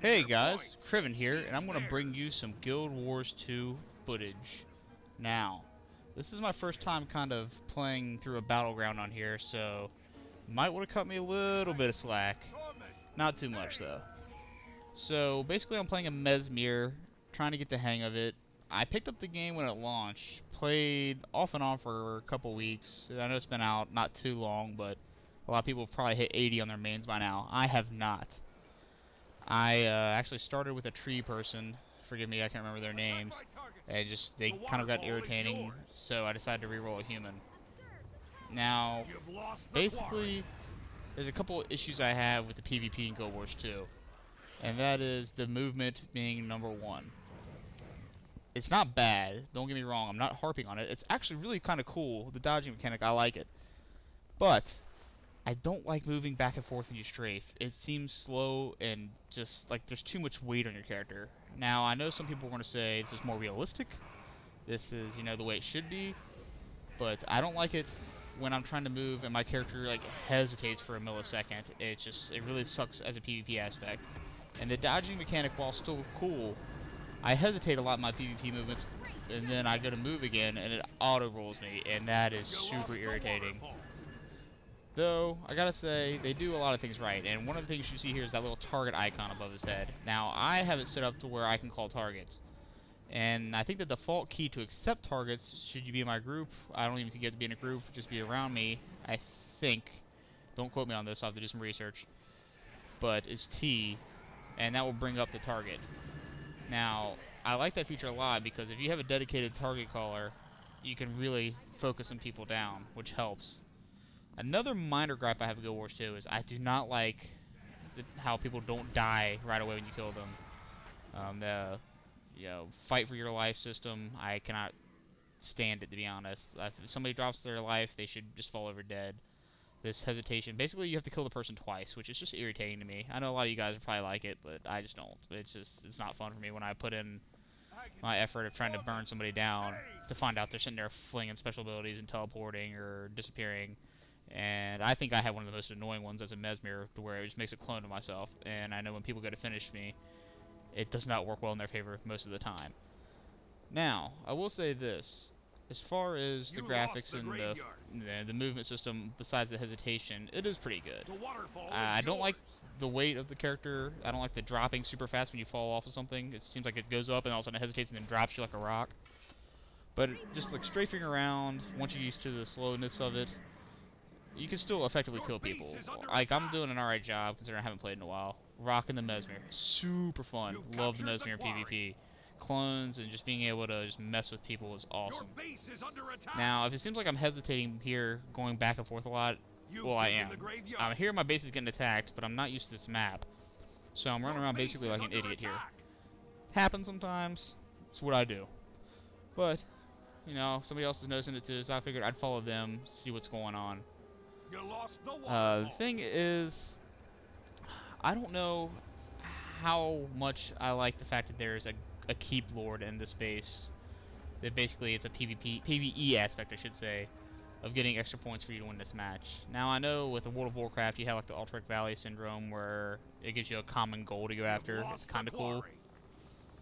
Hey guys, Krivin here, and I'm going to bring you some Guild Wars 2 footage. Now, this is my first time kind of playing through a battleground on here, so you might want to cut me a little bit of slack. Not too much though. So basically I'm playing a Mesmer, trying to get the hang of it. I picked up the game when it launched, played off and on for a couple weeks. I know it's been out not too long, but a lot of people have probably hit 80 on their mains by now. I have not. I actually started with a tree person. Forgive me, I can't remember their names. And they kind of got irritating, so I decided to reroll a human. Now, basically, there's a couple of issues I have with the PvP in Guild Wars 2. And that is the movement being #1. It's not bad, don't get me wrong, I'm not harping on it. It's actually really kind of cool, the dodging mechanic, I like it. But I don't like moving back and forth when you strafe. It seems slow and just like there's too much weight on your character. Now, I know some people are going to say this is more realistic. This is, you know, the way it should be. But I don't like it when I'm trying to move and my character like hesitates for a millisecond. It really sucks as a PvP aspect. And the dodging mechanic, while still cool, I hesitate a lot in my PvP movements, and then I go to move again and it auto rolls me, and that is super irritating. Though, I gotta say, they do a lot of things right, and one of the things you see here is that little target icon above his head. Now, I have it set up to where I can call targets. And I think the default key to accept targets, should you be in my group, I don't even think you have to be in a group, just be around me, I think, don't quote me on this, I'll have to do some research, but is T, and that will bring up the target. Now, I like that feature a lot, because if you have a dedicated target caller, you can really focus some people down, which helps. Another minor gripe I have with Guild Wars 2 is I do not like how people don't die right away when you kill them. The fight for your life system, I cannot stand it, to be honest. If somebody drops their life, they should just fall over dead. This hesitation, basically you have to kill the person twice, which is just irritating to me. I know a lot of you guys probably like it, but I just don't. It's not fun for me when I put in my effort of trying to burn somebody down to find out they're sitting there flinging special abilities and teleporting or disappearing. And I think I have one of the most annoying ones as a Mesmer, to where it just makes a clone of myself. And I know when people go to finish me, it does not work well in their favor most of the time. Now, I will say this. As far as the graphics and the movement system, besides the hesitation, it is pretty good. I don't like the weight of the character. I don't like the dropping super fast when you fall off of something. It seems like it goes up and all of a sudden it hesitates and then drops you like a rock. But just like strafing around, once you're used to the slowness of it, you can still effectively kill people. Like, I'm doing an alright job, considering I haven't played in a while. Rocking the Mesmer. Super fun. Love the Mesmer in PvP. Clones and just being able to just mess with people is awesome. Now, if it seems like I'm hesitating here, going back and forth a lot, well, I am. Here my base is getting attacked, but I'm not used to this map. So I'm running around basically like an idiot here. Happens sometimes. It's what I do. But, you know, somebody else is noticing it too, so I figured I'd follow them, see what's going on. The thing is, I don't know how much I like the fact that there's a keep lord in this base. That basically it's a PvE aspect, I should say, of getting extra points for you to win this match. Now, I know with the World of Warcraft you have like the Alterac Valley syndrome, where it gives you a common goal to go after. It's kind of cool.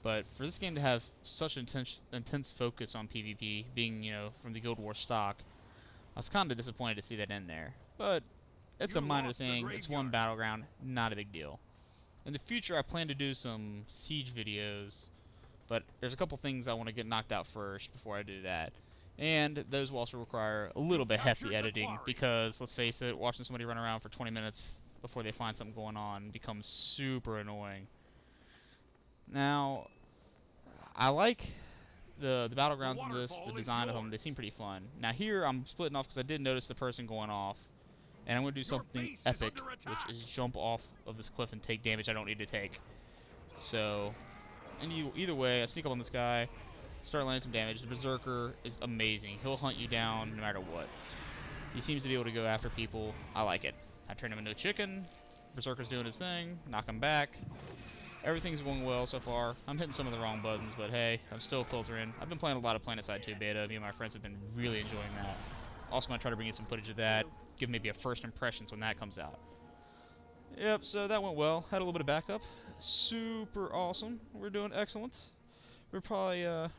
But for this game to have such intense focus on PvP, being, you know, from the Guild Wars stock, I was kind of disappointed to see that in there. But it's a minor thing. It's one battleground, not a big deal. In the future, I plan to do some siege videos, but there's a couple things I want to get knocked out first before I do that. And those will also require a little bit hefty editing, because, let's face it, watching somebody run around for 20 minutes before they find something going on becomes super annoying. Now, I like the battlegrounds in this, the design of them, they seem pretty fun. Now here, I'm splitting off because I did notice the person going off. And I'm going to do something epic, which is jump off of this cliff and take damage I don't need to take. So, either way, I sneak up on this guy, start landing some damage. The Berserker is amazing. He'll hunt you down no matter what. He seems to be able to go after people. I like it. I turn him into a chicken. Berserker's doing his thing. Knock him back. Everything's going well so far. I'm hitting some of the wrong buttons, but hey, I'm still filtering. I've been playing a lot of PlanetSide 2 beta. Me and my friends have been really enjoying that. Also going to try to bring you some footage of that. Give maybe a first impressions when that comes out. Yep, so that went well. Had a little bit of backup. Super awesome. We're doing excellent. We're probably, you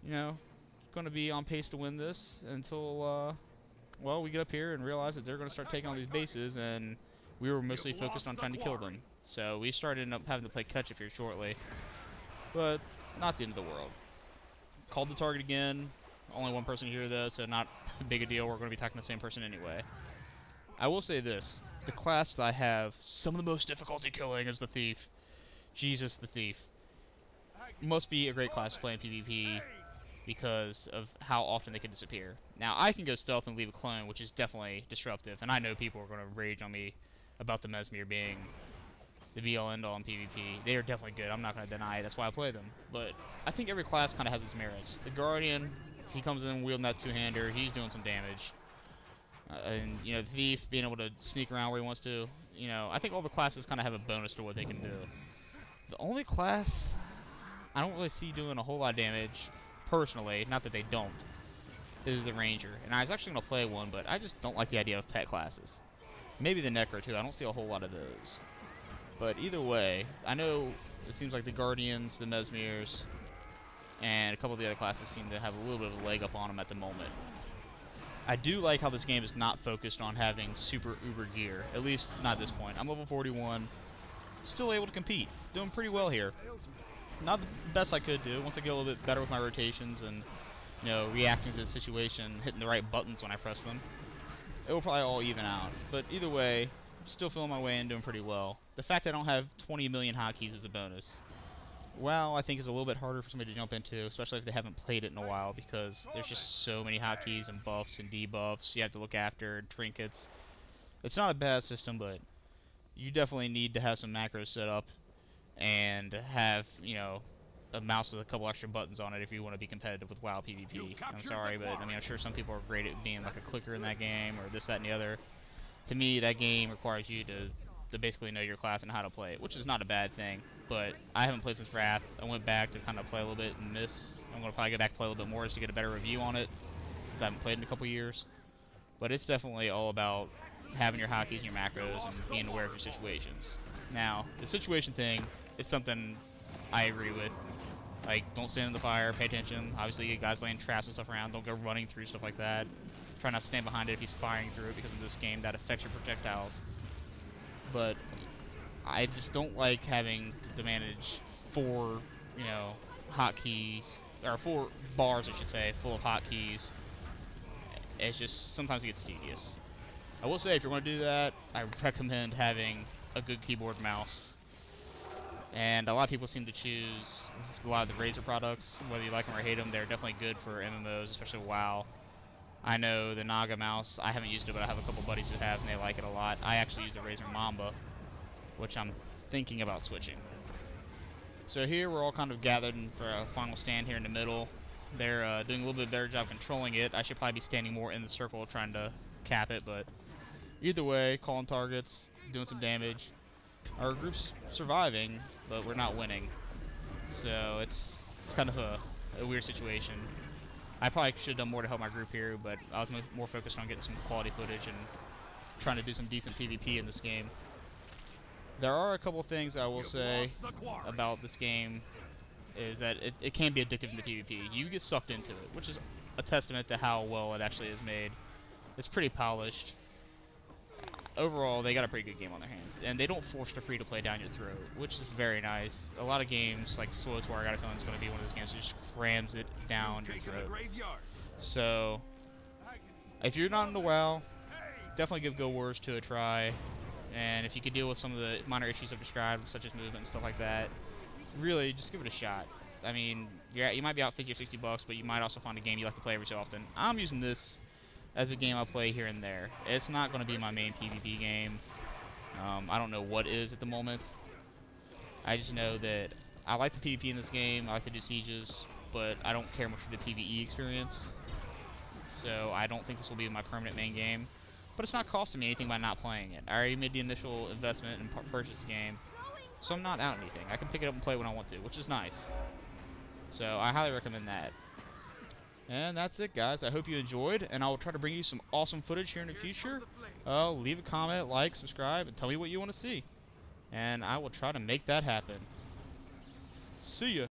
know, going to be on pace to win this until, well, we get up here and realize that they're going to start taking on these bases, and we were mostly focused on trying to kill them. So we started up having to play catch-up here shortly. But not the end of the world. Called the target again. Only one person here, though, so not a big a deal. We're going to be attacking the same person anyway. I will say this. The class that I have some of the most difficulty killing is the Thief. Jesus, the Thief. Must be a great class to play in PvP because of how often they can disappear. Now, I can go stealth and leave a clone, which is definitely disruptive, and I know people are going to rage on me about the Mesmer being the be-all end-all in PvP. They are definitely good. I'm not going to deny it. That's why I play them. But I think every class kind of has its merits. The Guardian, if he comes in wielding that two-hander, he's doing some damage. And, you know, the Thief being able to sneak around where he wants to. You know, I think all the classes kind of have a bonus to what they can do. The only class I don't really see doing a whole lot of damage, personally, not that they don't, is the Ranger. And I was actually going to play one, but I just don't like the idea of pet classes. Maybe the Necro, too. I don't see a whole lot of those. But either way, I know it seems like the Guardians, the Mesmers, and a couple of the other classes seem to have a little bit of a leg up on them at the moment. I do like how this game is not focused on having super uber gear, at least not at this point. I'm level 41, still able to compete, doing pretty well here. Not the best I could do. Once I get a little bit better with my rotations and, you know, reacting to the situation, hitting the right buttons when I press them, it will probably all even out. But either way, still feeling my way in, doing pretty well. The fact I don't have 20 million hotkeys is a bonus. Well, I think is a little bit harder for somebody to jump into, especially if they haven't played it in a while, because there's just so many hotkeys and buffs and debuffs you have to look after, and trinkets. It's not a bad system, but you definitely need to have some macros set up and have, you know, a mouse with a couple extra buttons on it if you want to be competitive with WoW PvP. I'm sorry, but I mean, I'm sure some people are great at being like a clicker in that game, or this, that, and the other. To me, that game requires you to basically know your class and how to play it, which is not a bad thing. But I haven't played since Wrath. I went back to kind of play a little bit in this. I'm going to probably go back and play a little bit more just to get a better review on it, because I haven't played in a couple years. But it's definitely all about having your hotkeys and your macros and being aware of your situations. Now, the situation thing is something I agree with. Like, don't stand in the fire, pay attention. Obviously, you guys laying traps and stuff around. Don't go running through stuff like that. Try not to stand behind it if he's firing through it, because in this game that affects your projectiles. But I just don't like having to manage 4, you know, hotkeys, or 4 bars, I should say, full of hotkeys. It's just, sometimes it gets tedious. I will say, if you're going to do that, I recommend having a good keyboard and mouse. And a lot of people seem to choose a lot of the Razer products. Whether you like them or hate them, they're definitely good for MMOs, especially WoW. I know the Naga mouse, I haven't used it, but I have a couple buddies who have, and they like it a lot. I actually use the Razer Mamba, which I'm thinking about switching. So here we're all kind of gathered for a final stand here in the middle. They're doing a little bit better job controlling it. I should probably be standing more in the circle trying to cap it, but either way, calling targets, doing some damage. Our group's surviving, but we're not winning. So it's kind of a weird situation. I probably should have done more to help my group here, but I was more focused on getting some quality footage and trying to do some decent PvP in this game. There are a couple things I will say about this game, is that it can be addictive in the PvP. You get sucked into it, which is a testament to how well it actually is made. It's pretty polished. Overall, they got a pretty good game on their hands, and they don't force the free-to-play down your throat, which is very nice. A lot of games, like SWTOR, I got a feeling it's going to be one of those games that just crams it down your throat. So, if you're not into WoW, definitely give Guild Wars 2 a try, and if you can deal with some of the minor issues I've described, such as movement and stuff like that, really, just give it a shot. I mean, you might be out 50 or 60 bucks, but you might also find a game you like to play every so often. I'm using this as a game I play here and there. It's not going to be my main PvP game. I don't know what is at the moment. I just know that I like the PvP in this game. I like to do sieges, but I don't care much for the PvE experience. So I don't think this will be my permanent main game. But it's not costing me anything by not playing it. I already made the initial investment and purchased the game, so I'm not out anything. I can pick it up and play when I want to, which is nice. So I highly recommend that. And that's it, guys. I hope you enjoyed, and I will try to bring you some awesome footage here in the future. Leave a comment, like, subscribe, and tell me what you want to see. And I will try to make that happen. See ya.